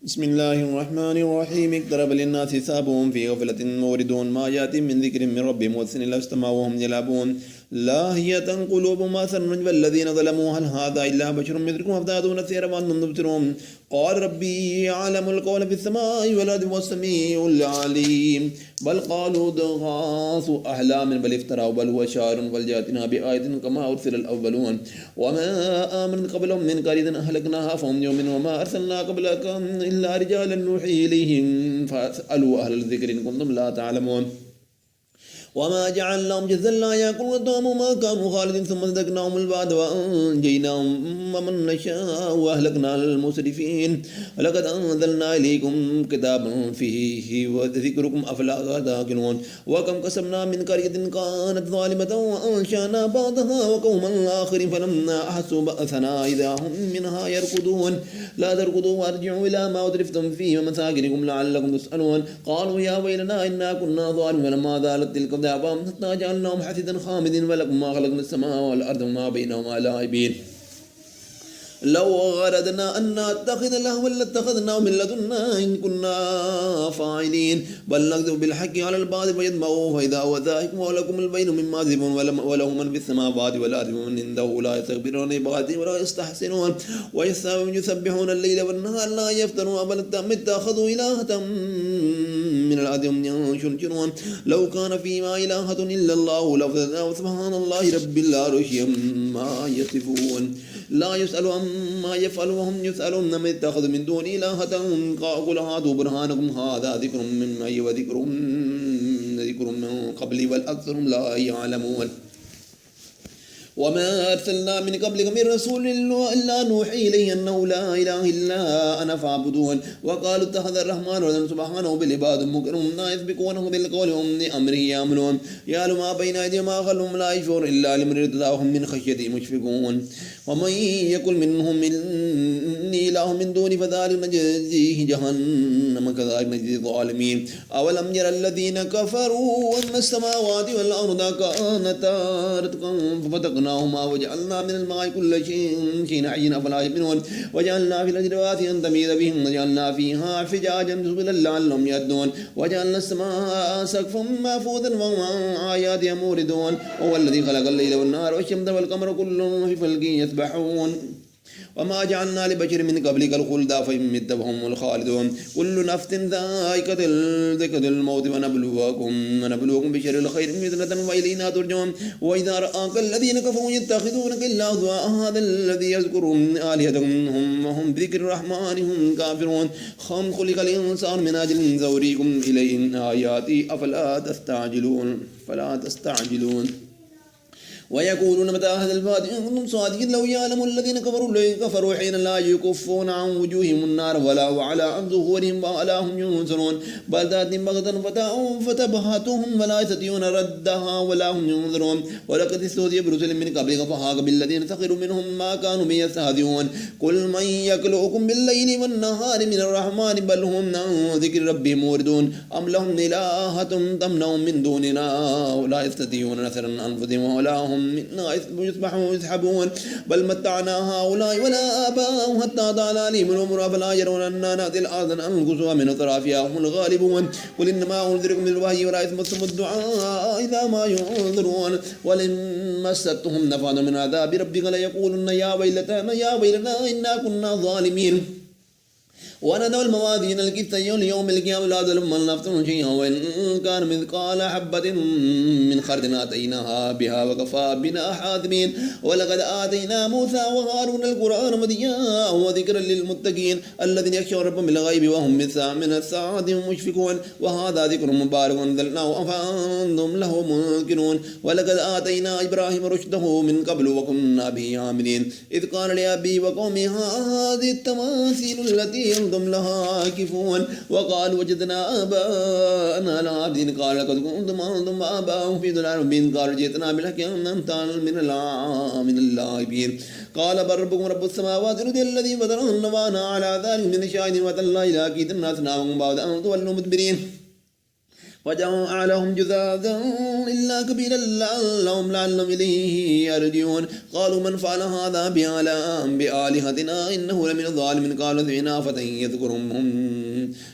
بسم الله الرحمن الرحيم اقترب للناس حسابهم في غفلة موردون ما يأتي من ذكر من ربهم محسن إلا استمعوا وهم يلعبون لاهية قلوبهم أسرا والذين ظلموا هل هذا إلا بشر مثلكم أفتأتون السحر وأنتم تبصرون قال ربي يعلم القول في السماء والأرض والسميع العليم بل قالوا ضغاث أحلام بل افتروا بل هو شاعر بل جاءتنا بآية كما أرسل الأولون وما آمن قبلهم من قرية أهلكناها فهم يؤمنون وما أرسلنا قبلك إلا رجالا نوحي إليهم فاسألوا أهل الذكر إن كنتم لا تعلمون وما جعلناهم جزا لا يأكلون الطعام ما كانوا خالدين ثم صدقناهم البعد وأنجيناهم ومن نشاء وأهلكنا المسرفين ولقد أنزلنا إليكم كتابا فيه وذكركم أفلا تعقلون وكم كسبنا من قرية كانت ظالمة وأنشأنا بعضها وقوما آخرين فلما أحسوا بأسنا إذا هم منها يركضون لا تركضوا وارجعوا إلى ما أترفتم فيه ومساكنكم لعلكم تسألون قالوا يا ويلنا إنا كنا ظالمين فلما زالت تلك دعواهم حتى جعلناهم حسيدا خامدين ولكم ما خلقنا السماء والأرض وما بينهما لاعبين لو غردنا أن نتخذ لهوا لاتخذناه من لدنا إن كنا فاعلين بل نكذب بالحق على الباطل فيدمغوه فإذا هو ذاهب ولكم البين مما تذبون وله من في السماوات والأرض ومن عنده لا يستكبرون عبادته ولا يستحسنون ويسبحون الليل والنهار لا يفترون بل اتخذوا إلهة من الأرض هم ينشرون لو كان فيما إلهة إلا الله لفظنا سبحان الله رب العرش ما يصفون لا يسأل عما يفعل وهم يسألون من اتخذ من دون إلهة قل هاتوا برهانكم هذا ذكر من معي وذكر من قبلي والأكثرهم لا يعلمون وما أرسلنا من قبلك من رسول إلا نوحي إليه أنه لا إله إلا أنا فاعبدون وقالوا اتخذ الرحمن ولدا سبحانه بالعباد مكرم لا يسبقونه بالقول وهم لأمره يعملون يعلم ما بين أيديهم وما خلفهم لا يشعرون إلا لمن ارتضاهم من خشيته مشفقون ومن يقل منهم إني إله من دوني فذلك نجزيه جهنم كذلك نجزي الظالمين أولم ير الذين كفروا أن السماوات والأرض كانتا رتقا ففتقناهما وجعلنا من الماء كل شيء حي أفلا يؤمنون وجعلنا في الأرض رواسي أن تميد بهم وجعلنا فيها فجاجا سبلا لعلهم يهتدون وجعلنا السماء سقفا محفوظا وهم عن آياتها موردون وهو الذي خلق الليل والنهار والشمس والقمر كل في فلك يسبحون وما جعلنا لبشر من قبلك الخلد فإن مت فهم الخالدون كل نفس ذائقة الموت ونبلوكم بشر الخير فتنة وإلينا ترجعون وإذا رآك الذين كفروا يتخذونك إلا هزوا هذا الذي يذكر آلهتهم وهم بذكر الرحمن هم كافرون خلق الإنسان من أجل زوريكم إليه آياتي أفلا تستعجلون ويقولون متى هذا الفاتح إن كنتم صادقين لو يعلم الذين كفروا حين لا يكفون عن وجوههم النار ولا وعلى ظهورهم ولا هم ينصرون بل تأتيهم بغتة فتبهتهم ولا يستطيعون ردها ولا هم ينظرون ولقد استهزئ برسل من قبلك فحاق بالذين سخروا منهم ما كانوا به يستهزئون قل من يكلؤكم بالليل والنهار من الرحمن بل هم عن ذكر ربهم موردون أم لهم إلهة تمنعهم من دوننا ولا يستطيعون نصر أنفسهم ولا هم منا يسبحون بل متعنا هؤلاء ولا آباءهم حتى طال عليهم الأمر فلا يرون أننا نأتي الأرض ننقصها من أطرافها هم الغالبون قل إنما أنذركم بالوحي ولا يسمعكم الدعاء إذا ما ينذرون ولن مستهم نفعا من عذاب ربك ليقولن يا ويلنا إنا كنا ظالمين ونذر الموازين القسط ليوم القيامة لا تظلم نفس شيئا وإن كان مثقال حبة من خردل آتيناها بها وكفى بنا حاذمين ولقد آتينا موسى وهارون القرآن ضياء وذكرا للمتقين الذين يخشون ربهم بالغيب وهم من الساعة مشفقون وهذا ذكر مبارك أنزلناه أفأنتم له منكرون ولقد آتينا إبراهيم رشده من قبل وكنا به عاملين إذ قال لأبي وقومه هذه التماثيل التي أنتم لها عاكفون وقالوا وجدنا آباءنا لها عابدين قال لقد كنتم أنتم وآباؤكم في ضلال مبين قالوا جئتنا بالحق أنت من اللاعبين قال بل ربكم رب السماوات والأرض الذي فطرهن وأنا على ذلك من شاهد وتالله لأكيدن أصنامكم بعد أن تولوا مدبرين وجعلهم جذاذا إلا كبيرا لعلهم إليه يرجعون قالوا من فعل هذا بآلهتنا إنه لمن الظالمين قالوا سمعنا فتى يذكرهم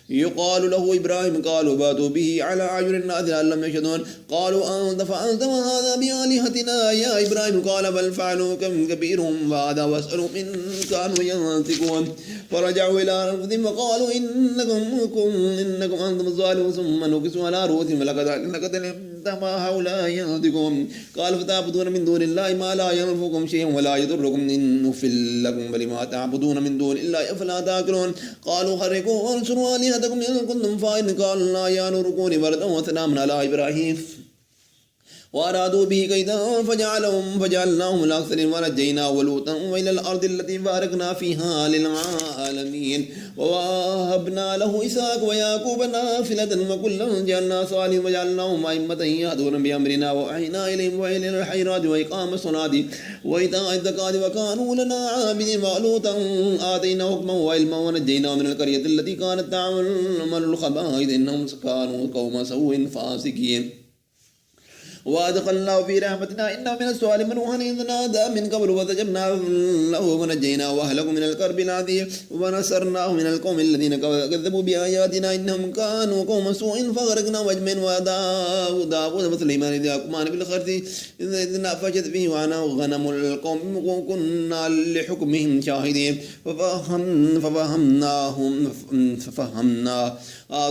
يقال له إبراهيم قالوا باتوا به على أعين الناس لعلهم يشهدون قالوا أنت فعلت هذا بآلهتنا يا إبراهيم قال بل فعلوا كبيرهم وهذا واسألهم إن كانوا ينطقون فرجعوا إلى أنفسهم وقالوا إنكم أنتم الظالمون ثم نكسوا على رؤوسهم ولقد علمت ما هؤلاء ينطقون قالوا فتعبدون من دون الله ما لا ينفعكم شيئا ولا يضركم إن نغفر لكم ولما تعبدون من دون الله أفلا تأكلون قالوا حرقوا وانصروا آلهتكم إن كنتم فاعلين قال لا يا نور كوني بردا وسلاما على إبراهيم وأرادوا به كيدا فجعلناهم الأكثرين ونجيناه ولوطا وإلى الأرض التي باركنا فيها للعالمين ووهبنا له إسحاق ويعقوب نافلة وكلا جعلنا صالحين وجعلناهم أئمة يهدون بأمرنا وأوحينا إليهم وإلى الخيرات وإقام الصلاة وإيتاء الزكاة وكانوا لنا عابدين ولوطا آتيناه حكما وعلما ونجيناه من القرية التي كانت تعمل الخبائث إنهم كانوا قوم سوء فاسقين وأدخلناه في رحمتنا إنه من الصالحين ونوحا إذ نادى من قبل فاستجبنا له ونجيناه وأهله من الكرب العظيم ونصرناه من القوم الذين كذبوا بآياتنا إنهم كانوا قوم سوء فأغرقناهم أجمعين وداود وسليمان إذ يحكمان بالحرث إذ نفشت فيه وعناه غنم القوم وكنا لحكمهم شاهدين ففهمنا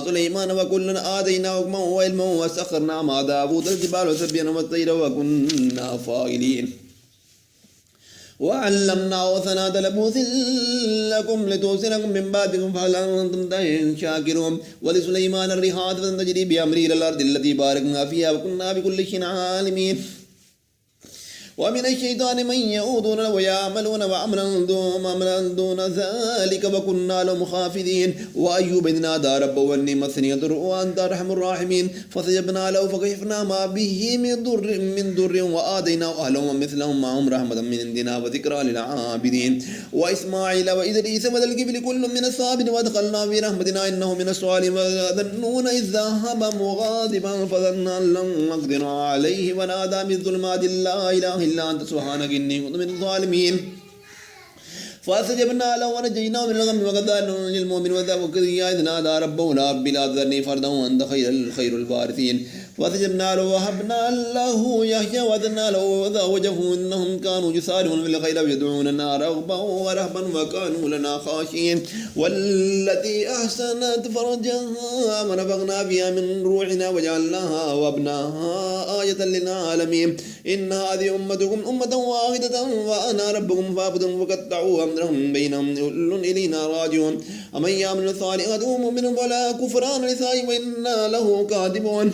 سليمان وكلا آتيناه حكما وعلما وسخرنا مع داود الجبال وسبحنا والطير وكنا فاعلين وعلمناه ثلاث لبوس لكم لتوسنكم من بعدكم فهل أنتم شاكرون ولسليمان الريح تجري بأمره إلى الأرض التي باركنا فيها وكنا بكل شيء عالمين ومن الشيطان من يعودون ويعملون وعملا دون ذلك وكنا لهم خافضين وأيوب إذ نادى ربه أني مسني الضر وأنت أرحم الراحمين فاستجبنا له فكشفنا ما به من ضر وآتيناه أهله ومثلهم معهم رحمة من عندنا وذكرى للعابدين وإسماعيل وإدريس وذا الكفل كل من الصابرين وأدخلنا في رحمتنا إنه من الصالحين وذنون إذ ذهب مغاضبا فظن أن لن نقدر عليه ونادى من ظلمات لا إله إلا أنت سبحانك إني كنت من الظالمين فاستجبنا له ونجيناه من الغم وكذلك ننجي المؤمن وكذا إذ نادى ربه رب لا تذرني فردا وأنت خير الوارثين فاستجبنا له وهبنا له يحيى وأذنا له وزوجه إنهم كانوا يسارعون في الخير ويدعوننا رغبا ورهبا وكانوا لنا خاشعين والتي أحسنت فرجها ونفخنا فيها من روحنا وجعلناها وابناها آية للعالمين إن هذه أمتكم أمة واحدة وأنا ربكم فاعبدون وقطعوا أمرهم بينهم كل إلينا راجعون أمن يعمل الصالحات مؤمن ولا كفران لسائه وإنا له كاذبون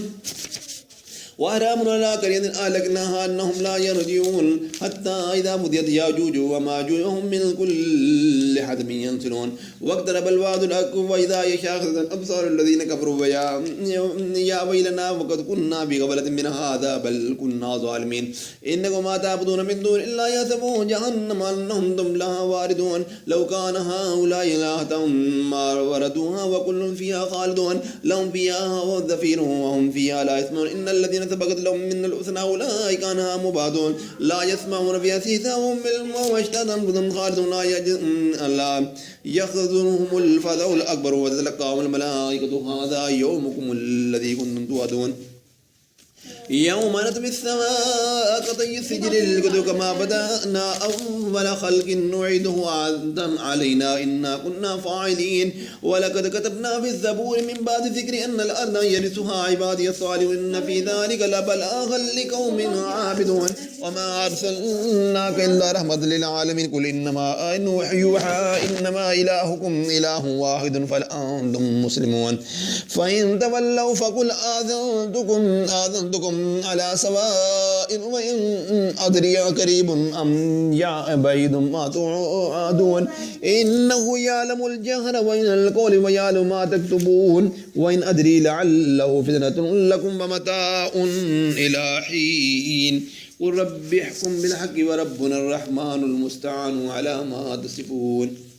وحرام على قرية أهلكناها أنهم لا يرجعون حتى إذا فضيت ياجوج وماجوج هم من كل حدب ينسلون واقترب الوعد الحق وإذا يشاخص الأبصار الذين كفروا يا ويلنا وقد كنا بغفلة من هذا بل كنا ظالمين إنكم ما تعبدون من دون إلا يحسبون جهنم أنهم هم لها واردون لو كان هؤلاء إلهة ما وردوها وكل فيها خالدون لهم فيها زفير وهم فيها لا يسمعون إن الذين سبقت لهم من الحسنى أولئك عنها مبعدون لا يسمعون فيها سيساهم بالماء واشتهت أنفسهم خالدون لا يخزنهم الفزع الأكبر وتتلقاهم الملائكة هذا يومكم الذي كنتم توعدون يوم نطوي السماء كطي السجل الكتب كما بدأنا أول خلق نعيده عادا علينا إنا كنا فاعلين ولقد كتبنا في الزبور من بعد ذكر أن الأرض يرثها عبادي الصالحون إن في ذلك لبلاغا لقوم عابدون وما أرسلناك إلا رحمة للعالمين قل إنما يوحى إنما إلهكم إله واحد فأنتم مسلمون فإن تولوا فقل آذنتكم على سواء وإن أدري قريب أم بعيد ما توعدون إنه يعلم الجهر وإن القول ويعلم ما تكتبون وإن أدري لعله فتنة لكم ومتاع إلى حين قل رب احكم بالحق وربنا الرحمن المستعان على ما تصفون.